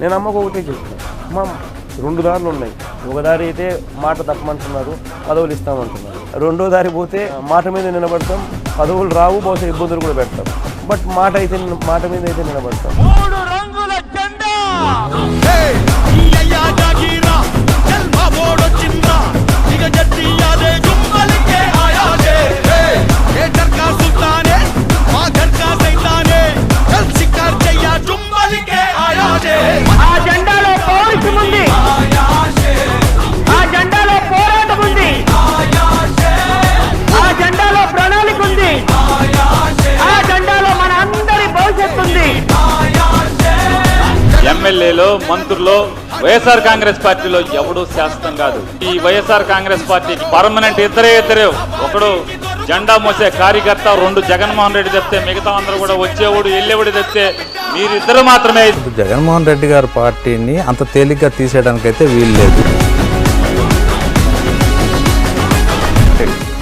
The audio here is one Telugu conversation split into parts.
నేను అమ్మకు ఒకటే చెప్తాను, అమ్మ 2 దారులు ఉన్నాయి. ఒక దారి అయితే మాట తప్పమంటున్నారు, పదవులు ఇస్తామంటున్నారు. రెండో దారి పోతే మాట మీద నిలబడతాం, పదవులు రావు, బహుశా ఇబ్బందులు కూడా పెడతాం. బట్ మాట మీద అయితే నిలబడతాం. ఎమ్మెల్యేలో మంత్రులు వైఎస్ఆర్ కాంగ్రెస్ పార్టీలో ఎవడు శాశ్వతం కాదు. ఈ వైఎస్ఆర్ కాంగ్రెస్ పార్టీకి పర్మనెంట్ ఇద్దరే. ఒకడు జెండా మోసే కార్యకర్త, 2 జగన్మోహన్ రెడ్డి చెప్తే మిగతా అందరూ కూడా వచ్చేవాడు వెళ్ళేవాడు చెప్తే మీరిద్దరు మాత్రమే. జగన్మోహన్ రెడ్డి గారి పార్టీని అంత తేలిగ్గా తీసేయడానికైతే వీలు లేదు.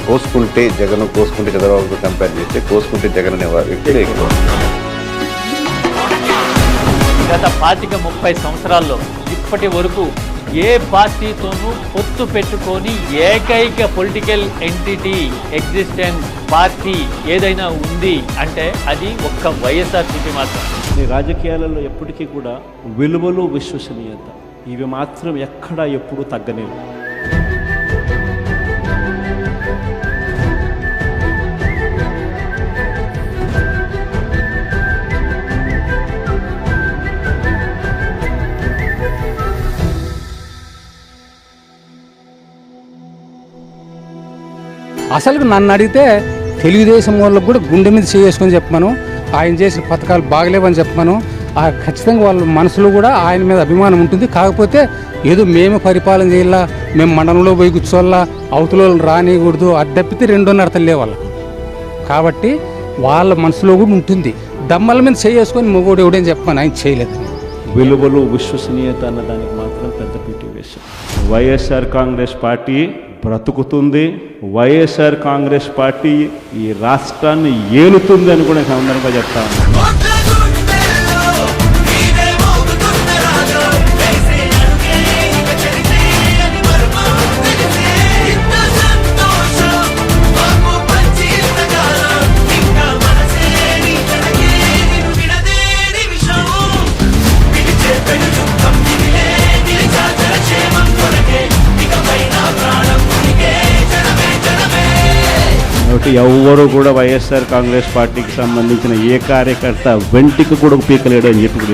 కోసుకుంటే జగన్, కోసుకుంటే చంద్రబాబుతో కంపేర్ చేస్తే కోసుకుంటే జగన్ అనే వ్యక్తులే ఎక్కువ. గత 25-30 సంవత్సరాల్లో ఇప్పటి వరకు ఏ పార్టీతోనూ పొత్తు పెట్టుకొని ఏకైక పొలిటికల్ ఎంటిటీ ఎగ్జిస్టెన్స్ పార్టీ ఏదైనా ఉంది అంటే అది ఒక్క వైఎస్ఆర్సీపీ మాత్రం. ఈ రాజకీయాలలో ఎప్పటికీ కూడా విలువలు, విశ్వసనీయత ఇవి మాత్రం ఎక్కడా ఎప్పుడూ తగ్గలేదు. అసలు నన్ను అడిగితే తెలుగుదేశం వాళ్ళకు కూడా గుండె మీద చేసుకొని చెప్పమను, ఆయన చేసిన పథకాలు బాగలేవని చెప్పమను. ఖచ్చితంగా వాళ్ళ మనసులో కూడా ఆయన మీద అభిమానం ఉంటుంది. కాకపోతే ఏదో మేము పరిపాలన చేయాలా, మేము మండలంలో పోయి కూర్చోవాలా, అవతల రానియకూడదు, అది తప్పితే 2.5 అర్థం వాళ్ళకు. కాబట్టి వాళ్ళ మనసులో కూడా ఉంటుంది. దమ్మల మీద చేసుకొని మొగోడు ఎవడని చెప్పమని ఆయన చేయలేదు. విలువలు, విశ్వసనీయత అన్న దానికి మాత్రం పెద్ద పీటీ వేశాం. వైఎస్ఆర్ కాంగ్రెస్ పార్టీ బ్రతుకుతుంది. వైఎస్ఆర్ కాంగ్రెస్ పార్టీ ఈ రాష్ట్రాన్ని ఏలుతుంది అని కూడా సందర్భంగా చెప్తాను. ఎవరు కూడా వైఎస్ఆర్ కాంగ్రెస్ పార్టీకి సంబంధించిన ఏ కార్యకర్త వెంటికి కూడా పీకలేడు అని చెప్పి